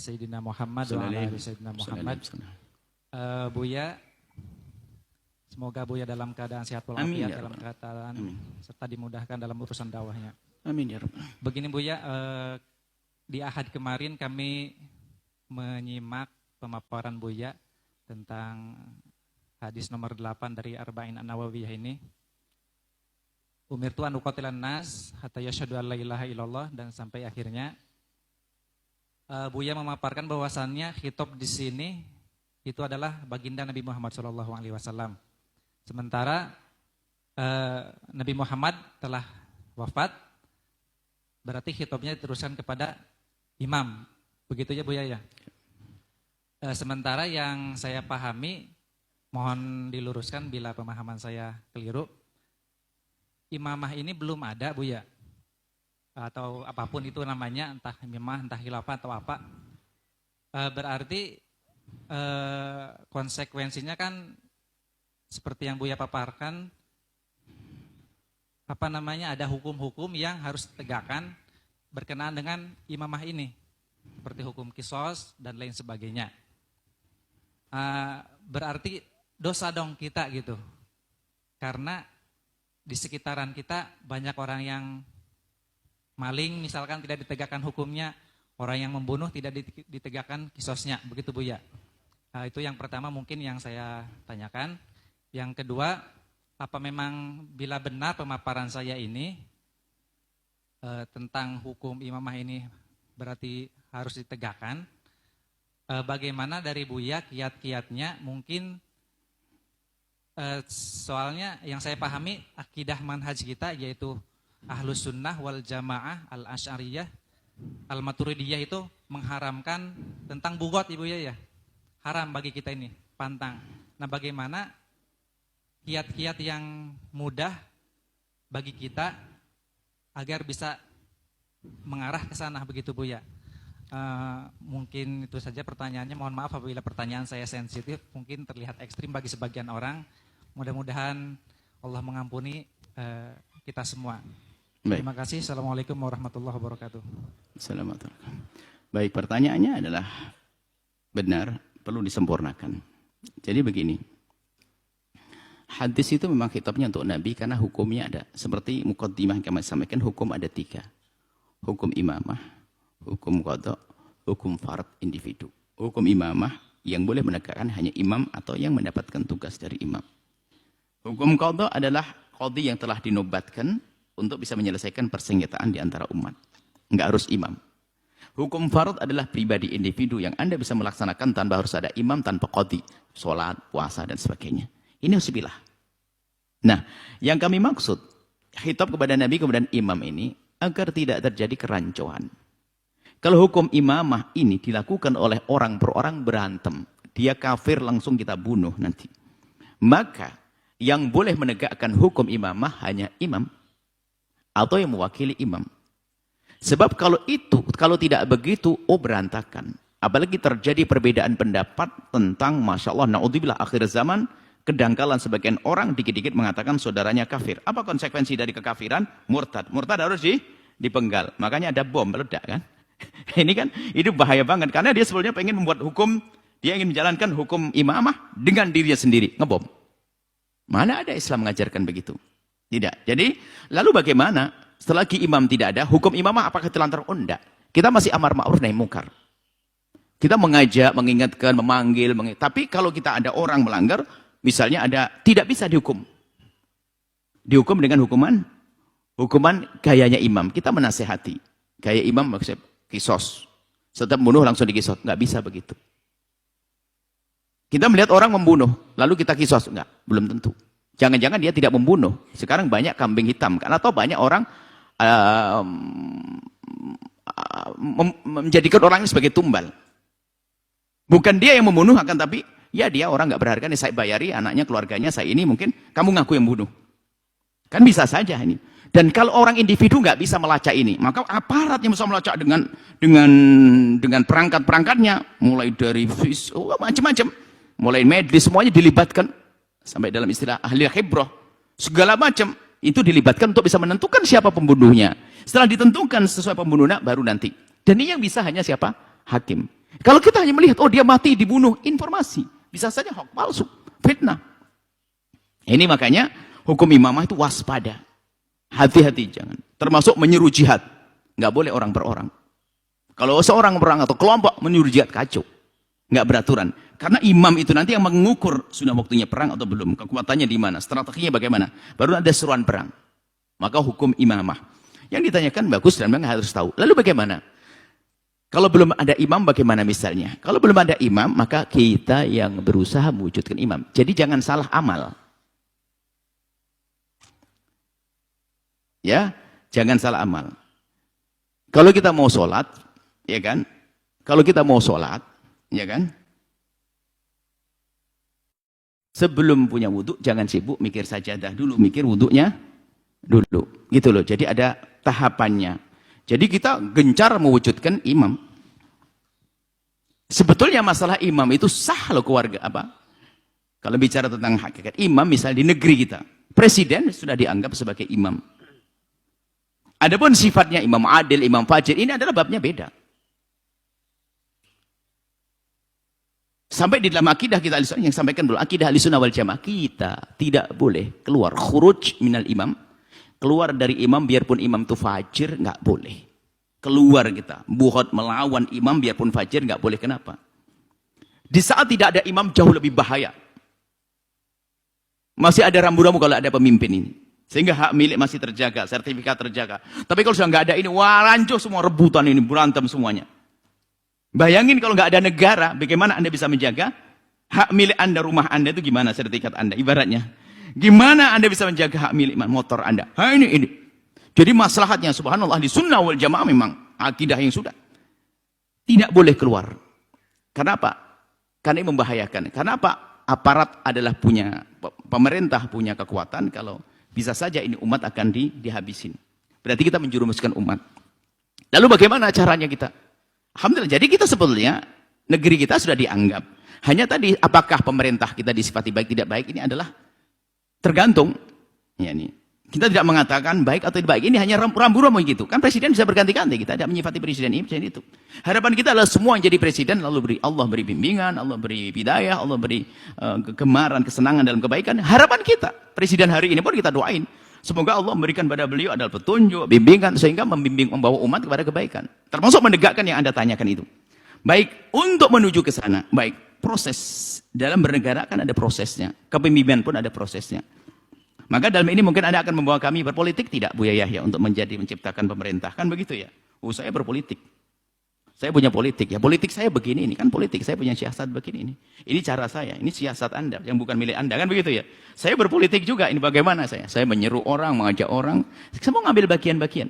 sayyidina Muhammad wa ala ali sayyidina Muhammad. Buya, semoga Buya dalam keadaan sehat walafiat, dalam keadaan serta dimudahkan dalam urusan dakwahnya. Amin ya Rabb. Begini Buya, di Ahad kemarin kami menyimak pemaparan Buya tentang hadis nomor 8 dari Arba'in An-Nawawiyah ini. Umirtu an uqatilan nas hatta yashhadu an la ilaha illallah, dan sampai akhirnya Buya memaparkan bahwasannya khitab di sini itu adalah baginda Nabi Muhammad SAW. Sementara Nabi Muhammad telah wafat, berarti khitabnya diteruskan kepada imam. Begitu ya Buya ya. Sementara yang saya pahami, mohon diluruskan bila pemahaman saya keliru, imamah ini belum ada Buya, atau apapun itu namanya, entah imamah, entah khilafah atau apa. Berarti konsekuensinya kan seperti yang Buya paparkan, ada hukum-hukum yang harus ditegakkan berkenaan dengan imamah ini, seperti hukum qisas dan lain sebagainya. Berarti dosa dong kita gitu, karena di sekitaran kita banyak orang yang maling misalkan tidak ditegakkan hukumnya, orang yang membunuh tidak ditegakkan qisasnya, begitu Buya. Itu yang pertama mungkin yang saya tanyakan. Yang kedua, apa memang bila benar pemaparan saya ini tentang hukum imamah ini berarti harus ditegakkan, bagaimana dari Buya kiat-kiatnya mungkin. Soalnya yang saya pahami akidah manhaj kita yaitu Ahlus Sunnah wal Jamaah Al-Asy'ariyah Al-Maturidiyah itu mengharamkan tentang bugot Ibu ya. Haram bagi kita ini, pantang. Nah, bagaimana kiat-kiat yang mudah bagi kita agar bisa mengarah ke sana, begitu Bu ya. Mungkin itu saja pertanyaannya. Mohon maaf apabila pertanyaan saya sensitif, mungkin terlihat ekstrim bagi sebagian orang. Mudah-mudahan Allah mengampuni kita semua. Baik. Terima kasih. Assalamualaikum warahmatullahi wabarakatuh. Assalamualaikum. Baik, pertanyaannya adalah benar, perlu disempurnakan. Jadi begini, hadis itu memang kitabnya untuk Nabi karena hukumnya ada. Seperti muqaddimah yang kami sampaikan, hukum ada 3. Hukum imamah, hukum qadha, hukum fard individu. Hukum imamah yang boleh menegakkan hanya imam atau yang mendapatkan tugas dari imam. Hukum qadha adalah qadhi yang telah dinobatkan untuk bisa menyelesaikan persengketaan di antara umat. Enggak harus imam. Hukum fard adalah pribadi individu yang Anda bisa melaksanakan tanpa harus ada imam, tanpa qadhi, sholat, puasa dan sebagainya. Ini harus dipilah. Nah, yang kami maksud khitab kepada Nabi kemudian imam ini agar tidak terjadi kerancuan. Kalau hukum imamah ini dilakukan oleh orang per orang berantem, dia kafir langsung kita bunuh nanti. Maka yang boleh menegakkan hukum imamah hanya imam atau yang mewakili imam. Sebab kalau tidak begitu, berantakan. Apalagi terjadi perbedaan pendapat tentang, Masya Allah, na'udzubillah, akhir zaman, kedangkalan sebagian orang dikit-dikit mengatakan saudaranya kafir. Apa konsekuensi dari kekafiran? Murtad. Murtad harus dipenggal. Makanya ada bom meledak kan. Ini kan, itu bahaya banget. Karena dia sebetulnya pengen membuat hukum, dia ingin menjalankan hukum imamah dengan dirinya sendiri. Ngebom. Mana ada Islam mengajarkan begitu? Tidak. Jadi, lalu bagaimana? Selagi imam tidak ada, hukum imamah apakah terlantar? Enggak. Kita masih amar ma'ruf nahi mungkar. Kita mengajak, mengingatkan, memanggil. Tapi kalau kita ada orang melanggar, misalnya ada, tidak bisa dihukum. Dihukum dengan hukuman gayanya imam. Kita menasehati. Gaya imam maksudnya kisos. Setiap membunuh langsung dikisos. Nggak bisa begitu. Kita melihat orang membunuh, lalu kita kisos. Enggak, belum tentu. Jangan-jangan dia tidak membunuh. Sekarang banyak kambing hitam. Atau banyak orang menjadikan orang ini sebagai tumbal. Bukan dia yang membunuh, akan tapi ya dia orang nggak berharga nih, saya bayari anaknya, keluarganya, saya ini mungkin kamu ngaku yang bunuh. Kan bisa saja ini. Dan kalau orang individu nggak bisa melacak ini, maka aparat yang bisa melacak dengan perangkat-perangkatnya, mulai dari macam-macam, mulai medis, semuanya dilibatkan sampai dalam istilah ahli khibrah, segala macam itu dilibatkan untuk bisa menentukan siapa pembunuhnya. Setelah ditentukan sesuai pembunuhnya, baru nanti. Dan ini yang bisa hanya siapa? Hakim. Kalau kita hanya melihat, oh dia mati, dibunuh, informasi. Bisa saja hoax palsu, fitnah. Ini makanya hukum imamah itu waspada. Hati-hati jangan. Termasuk menyuruh jihad. Nggak boleh orang per orang. Kalau seorang perang atau kelompok menyuruh jihad, kacau. Nggak beraturan. Karena imam itu nanti yang mengukur sudah waktunya perang atau belum. Kekuatannya di mana, strateginya bagaimana. Baru ada seruan perang. Maka hukum imamah. Yang ditanyakan bagus dan memang harus tahu. Lalu bagaimana? Kalau belum ada imam bagaimana misalnya? Kalau belum ada imam, maka kita yang berusaha mewujudkan imam. Jadi jangan salah amal. Ya, jangan salah amal. Kalau kita mau sholat, ya kan? Kalau kita mau sholat, ya kan? Sebelum punya wudhu, jangan sibuk mikir sajadah dulu, mikir wudhunya dulu. Gitu loh. Jadi ada tahapannya. Jadi kita gencar mewujudkan imam. Sebetulnya masalah imam itu sah loh keluarga apa? Kalau bicara tentang hakikat imam, misalnya di negeri kita, presiden sudah dianggap sebagai imam. Adapun sifatnya imam adil, imam fajir, ini adalah babnya beda. Sampai di dalam akidah kita yang sampaikan dulu, akidah ahlussunnah wal jamaah, kita tidak boleh keluar khuruj minal imam, keluar dari imam biarpun imam itu fajir, nggak boleh. Keluar kita, buhot melawan imam biarpun fajir, nggak boleh. Kenapa? Di saat tidak ada imam jauh lebih bahaya. Masih ada rambu-rambu kalau ada pemimpin ini. Sehingga hak milik masih terjaga, sertifikat terjaga. Tapi kalau sudah nggak ada ini, wah rancuh semua rebutan ini, berantem semuanya. Bayangin kalau nggak ada negara, bagaimana Anda bisa menjaga hak milik Anda, rumah Anda itu gimana sertifikat Anda, ibaratnya. Gimana Anda bisa menjaga hak milik motor Anda? Ini. Jadi maslahatnya, subhanallah, di sunnah wal jamaah memang akidah yang sudah. Tidak boleh keluar. Kenapa? Karena ini membahayakan. Kenapa? Aparat adalah punya, pemerintah punya kekuatan, kalau bisa saja ini umat akan dihabisin. Berarti kita menjerumuskan umat. Lalu bagaimana caranya kita? Alhamdulillah, jadi kita sebetulnya, negeri kita sudah dianggap. Hanya tadi, apakah pemerintah kita disifati baik tidak baik, ini adalah tergantung. Ya, ini. Kita tidak mengatakan baik atau tidak baik, ini hanya rambu-rambu gitu. Kan presiden bisa berganti-ganti, kita tidak menyifati presiden ini, presiden itu. Harapan kita adalah semua yang jadi presiden, lalu Allah beri bimbingan, Allah beri hidayah, Allah beri kegemaran, kesenangan dalam kebaikan. Harapan kita, presiden hari ini pun kita doain. Semoga Allah memberikan pada beliau adalah petunjuk, bimbingan, sehingga membawa umat kepada kebaikan. Termasuk menegakkan yang Anda tanyakan itu. Baik, untuk menuju ke sana, baik, proses. Dalam bernegara kan ada prosesnya. Kepemimpinan pun ada prosesnya. Maka dalam ini mungkin Anda akan membawa kami berpolitik, tidak Buya Yahya, untuk menciptakan pemerintah. Kan begitu ya? Oh, saya berpolitik. Saya punya politik. Ya politik saya begini, ini kan politik. Saya punya siasat begini. Ini cara saya, ini siasat Anda, yang bukan milik Anda. Kan begitu ya? Saya berpolitik juga, ini bagaimana saya? Saya menyeru orang, mengajak orang. Semua ngambil bagian-bagian.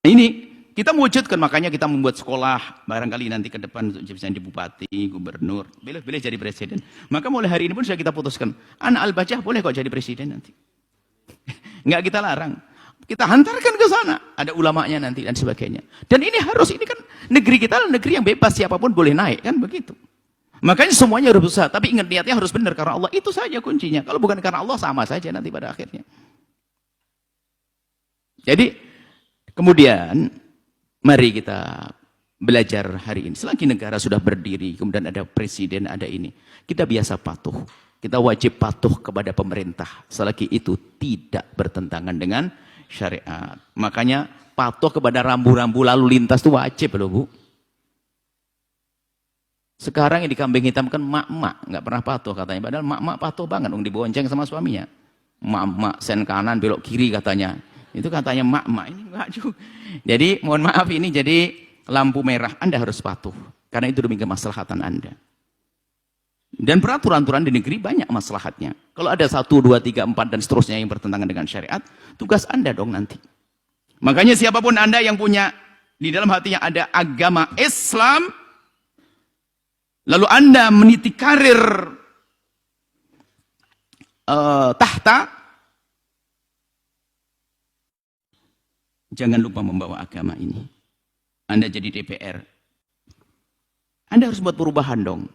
Nah, ini kita mewujudkan, makanya kita membuat sekolah. Barangkali nanti ke depan untuk jadi bupati, gubernur. Boleh jadi presiden. Maka mulai hari ini pun sudah kita putuskan. Anak Al-Bajah boleh kok jadi presiden nanti. Nggak kita larang. Kita hantarkan ke sana, ada ulamanya nanti dan sebagainya. Dan ini harus, ini kan negeri kita negeri yang bebas, siapapun boleh naik, kan begitu. Makanya semuanya harus berusaha, tapi ingat niatnya harus benar karena Allah, itu saja kuncinya. Kalau bukan karena Allah sama saja nanti pada akhirnya. Jadi kemudian mari kita belajar hari ini. Selagi negara sudah berdiri, kemudian ada presiden, ada ini, kita biasa patuh. Kita wajib patuh kepada pemerintah. Selagi itu tidak bertentangan dengan syariat. Makanya patuh kepada rambu-rambu lalu lintas itu wajib loh Bu. Sekarang yang dikambing hitam kan mak-mak, nggak pernah patuh katanya. Padahal mak-mak patuh banget, dibonceng sama suaminya. Mak-mak sen kanan belok kiri katanya. Itu katanya mak-mak, ini enggak juga. Jadi mohon maaf, ini jadi lampu merah, Anda harus patuh. Karena itu demi kemaslahatan Anda. Dan peraturan-aturan di negeri banyak maslahatnya. Kalau ada 1, 2, 3, 4 dan seterusnya yang bertentangan dengan syariat, tugas Anda dong nanti. Makanya siapapun Anda yang punya di dalam hatinya ada agama Islam, lalu Anda meniti karir tahta, jangan lupa membawa agama ini. Anda jadi DPR, Anda harus buat perubahan dong.